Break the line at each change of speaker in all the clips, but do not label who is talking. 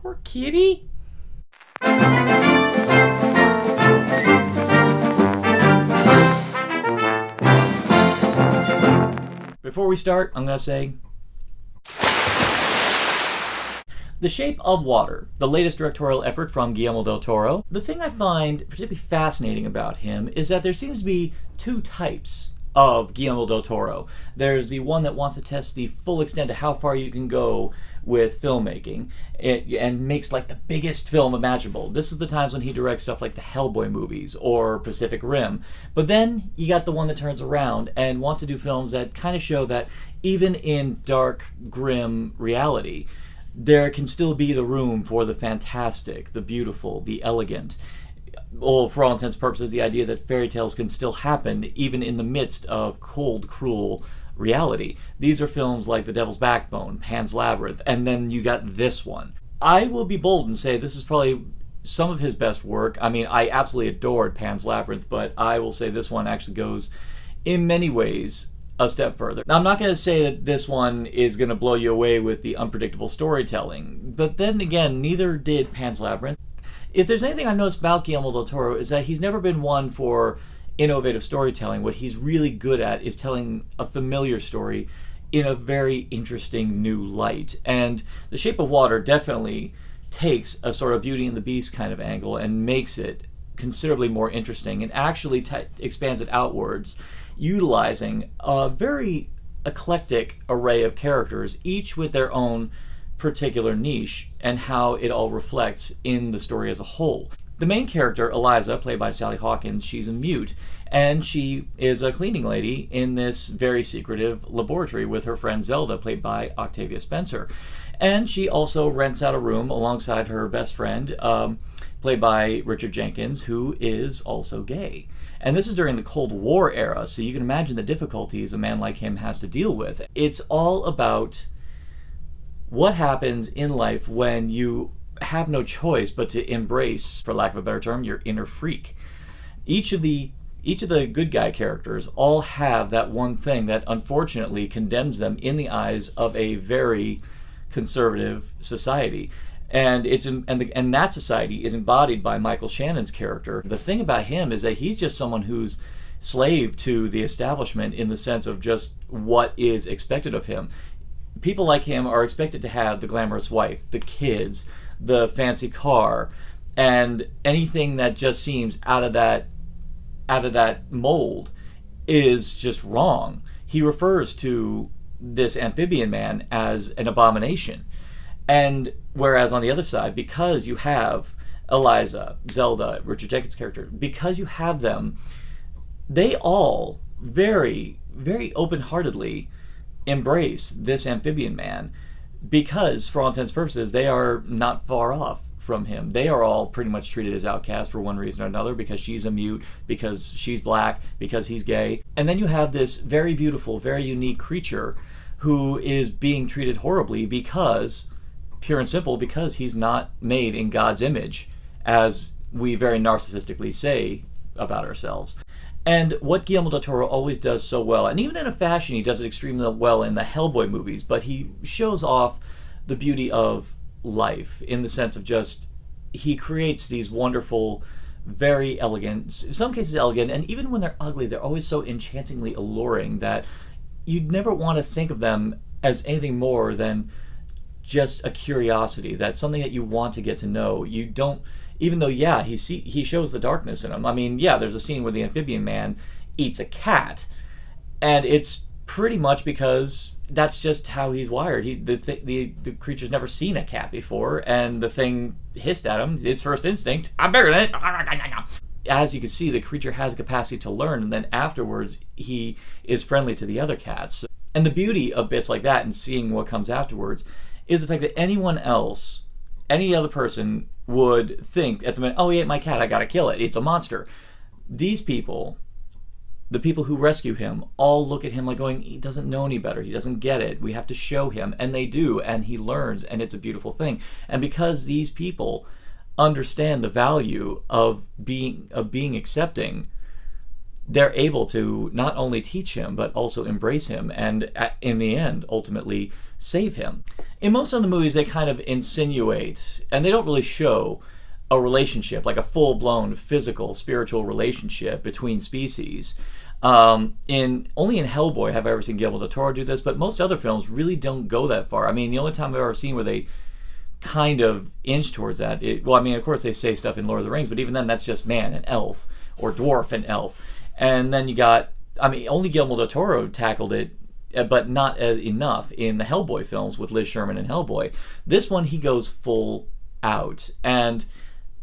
Poor kitty. Before we start, I'm going to say The Shape of Water, the latest directorial effort from Guillermo DelToro. The thing I find particularly fascinating about him is that there seems to be two types of Guillermo DelToro. There's the one that wants to test the full extent of how far you can go with filmmaking and makes like the biggest film imaginable. This is the times when he directs stuff like the Hellboy movies or Pacific Rim. But then you got the one that turns around and wants to do films that kind of show that even in dark, grim reality, there can still be the room for the fantastic, the beautiful, the elegant. Well, for all intents and purposes, the idea that fairy tales can still happen even in the midst of cold, cruel reality. These are films like The Devil's Backbone, Pan's Labyrinth, and then you got this one. I will be bold and say this is probably some of his best work. I mean, I absolutely adored Pan's Labyrinth, but I will say this one actually goes, in many ways, a step further. Now, I'm not going to say that this one is going to blow you away with the unpredictable storytelling, but then again, neither did Pan's Labyrinth. If there's anything I've noticed about Guillermo del Toro is that he's never been one for innovative storytelling. What he's really good at is telling a familiar story in a very interesting new light. And The Shape of Water definitely takes a sort of Beauty and the Beast kind of angle and makes it considerably more interesting and actually expands it outwards, utilizing a very eclectic array of characters, each with their own particular niche and how it all reflects in the story as a whole. The main character, Eliza, played by Sally Hawkins, she's a mute, and she is a cleaning lady in this very secretive laboratory with her friend Zelda, played by Octavia Spencer. And she also rents out a room alongside her best friend, played by Richard Jenkins, who is also gay. And this is during the Cold War era, so you can imagine the difficulties a man like him has to deal with. It's all about what happens in life when you have no choice but to embrace, for lack of a better term, your inner freak. Each of the good guy characters all have that one thing that unfortunately condemns them in the eyes of a very conservative society. And that society is embodied by Michael Shannon's character. The thing about him is that he's just someone who's slave to the establishment in the sense of just what is expected of him. People like him are expected to have the glamorous wife, the kids, the fancy car, and anything that just seems out of that mold is just wrong. He refers to this amphibian man as an abomination. And whereas on the other side, because you have Eliza, Zelda, Richard Jenkins' character, because you have them, they all very, very open-heartedly embrace this amphibian man because, for all intents and purposes, they are not far off from him. They are all pretty much treated as outcasts for one reason or another, because she's a mute, because she's black, because he's gay. And then you have this very beautiful, very unique creature who is being treated horribly because, pure and simple, because he's not made in God's image, as we very narcissistically say about ourselves. And what Guillermo del Toro always does so well, and even in a fashion he does it extremely well in the Hellboy movies, but he shows off the beauty of life in the sense of just, he creates these wonderful, very elegant, in some cases elegant, and even when they're ugly, they're always so enchantingly alluring that you'd never want to think of them as anything more than just a curiosity. That's something that you want to get to know. You don't, even though, yeah, he shows the darkness in him. I mean, yeah, there's a scene where the amphibian man eats a cat, and it's pretty much because that's just how he's wired. The creature's never seen a cat before, and the thing hissed at him. Its first instinct, I'm bigger than it. As you can see, the creature has a capacity to learn, and then afterwards, he is friendly to the other cats. And the beauty of bits like that and seeing what comes afterwards is the fact that anyone else, any other person, would think at the minute, oh, he ate my cat, I gotta kill it, it's a monster. These people, the people who rescue him, all look at him like going, he doesn't know any better, he doesn't get it, we have to show him, and they do, and he learns, and it's a beautiful thing. And because these people understand the value of being accepting, they're able to not only teach him, but also embrace him, and in the end, ultimately save him. In most of the movies, they kind of insinuate, and they don't really show, a relationship, like a full-blown physical, spiritual relationship between species. Only in Hellboy have I ever seen Guillermo del Toro do this, but most other films really don't go that far. I mean, the only time I've ever seen where they kind of inch towards that, of course they say stuff in Lord of the Rings, but even then that's just man and elf, or dwarf and elf. And then you got, only Guillermo del Toro tackled it, but not enough in the Hellboy films with Liz Sherman and Hellboy. This one, he goes full out. And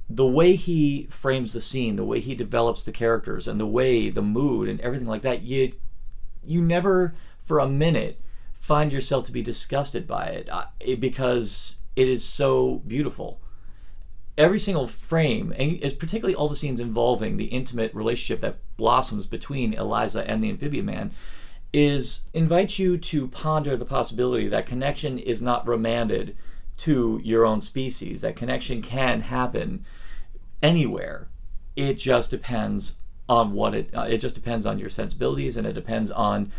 the way he frames the scene, the way he develops the characters, and the mood and everything like that, you never for a minute find yourself to be disgusted by it, because it is so beautiful. Every single frame, and is particularly all the scenes involving the intimate relationship that blossoms between Eliza and the Amphibian Man, invites you to ponder the possibility that connection is not remanded to your own species. That connection can happen anywhere. It just depends on it just depends on your sensibilities, and it depends on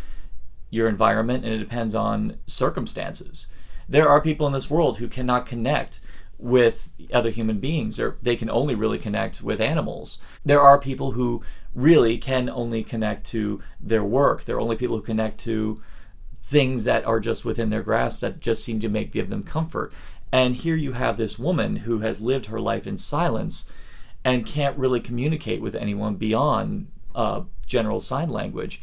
your environment, and it depends on circumstances. There are people in this world who cannot connect with other human beings, or they can only really connect with animals. There are people who really can only connect to their work. There are only people who connect to things that are just within their grasp, that just seem to give them comfort. And here you have this woman who has lived her life in silence and can't really communicate with anyone beyond general sign language.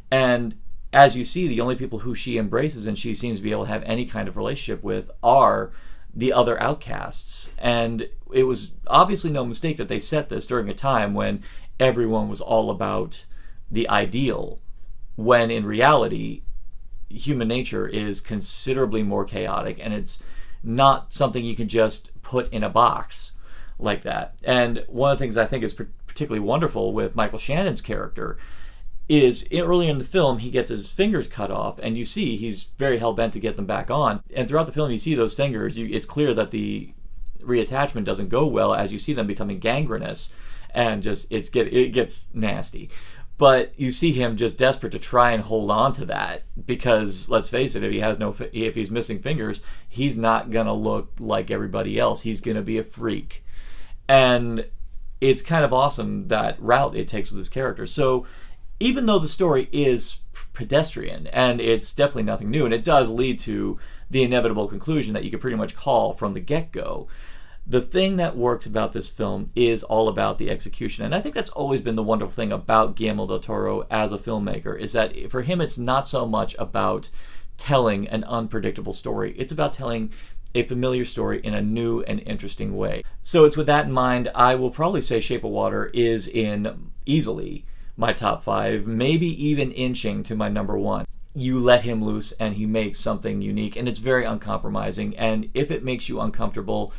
And as you see, the only people who she embraces and she seems to be able to have any kind of relationship with are the other outcasts. And it was obviously no mistake that they set this during a time when everyone was all about the ideal, when in reality, human nature is considerably more chaotic, and it's not something you can just put in a box like that. And one of the things I think is particularly wonderful with Michael Shannon's character is early in the film, he gets his fingers cut off, and you see he's very hell-bent to get them back on. And throughout the film, you see those fingers. It's clear that the reattachment doesn't go well, as you see them becoming gangrenous, and just it gets nasty. But you see him just desperate to try and hold on to that, because let's face it, if he's missing fingers, he's not gonna look like everybody else. He's gonna be a freak, and it's kind of awesome that route it takes with his character. So even though the story is pedestrian, and it's definitely nothing new, and it does lead to the inevitable conclusion that you could pretty much call from the get-go, the thing that works about this film is all about the execution. And I think that's always been the wonderful thing about Guillermo del Toro as a filmmaker, is that for him it's not so much about telling an unpredictable story. It's about telling a familiar story in a new and interesting way. So it's with that in mind, I will probably say Shape of Water is in easily my top 5, maybe even inching to my number 1. You let him loose and he makes something unique, and it's very uncompromising. And if it makes you uncomfortable,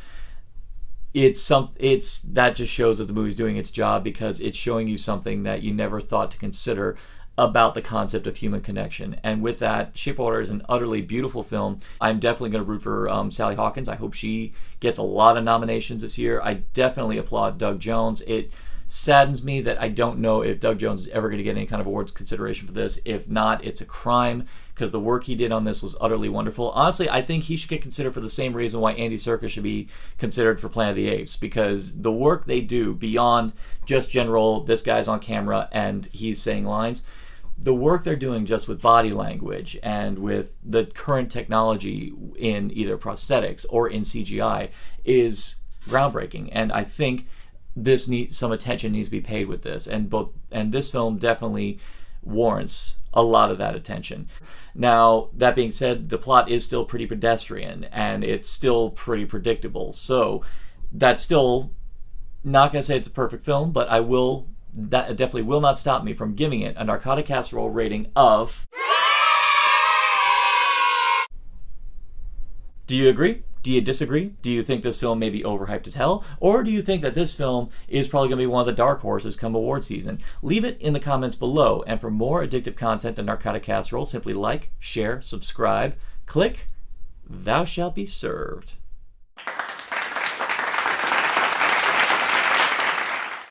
that just shows that the movie's doing its job, because it's showing you something that you never thought to consider about the concept of human connection. And with that, Shape of Water is an utterly beautiful film. I'm definitely going to root for Sally Hawkins. I hope she gets a lot of nominations this year. I definitely applaud Doug Jones. It saddens me that I don't know if Doug Jones is ever going to get any kind of awards consideration for this. If not, it's a crime, because the work he did on this was utterly wonderful. Honestly, I think he should get considered for the same reason why Andy Serkis should be considered for Planet of the Apes, because the work they do beyond just general, this guy's on camera and he's saying lines, the work they're doing just with body language and with the current technology in either prosthetics or in CGI is groundbreaking. And I think some attention needs to be paid with this, and this film definitely warrants a lot of that attention. Now, that being said, the plot is still pretty pedestrian, and it's still pretty predictable, so that's still not going to say it's a perfect film, but that definitely will not stop me from giving it a Narcotic Casserole rating of... Do you agree? Do you disagree? Do you think this film may be overhyped as hell? Or do you think that this film is probably going to be one of the dark horses come award season? Leave it in the comments below. And for more addictive content on Narcotic Casserole, simply like, share, subscribe, click, thou shalt be served.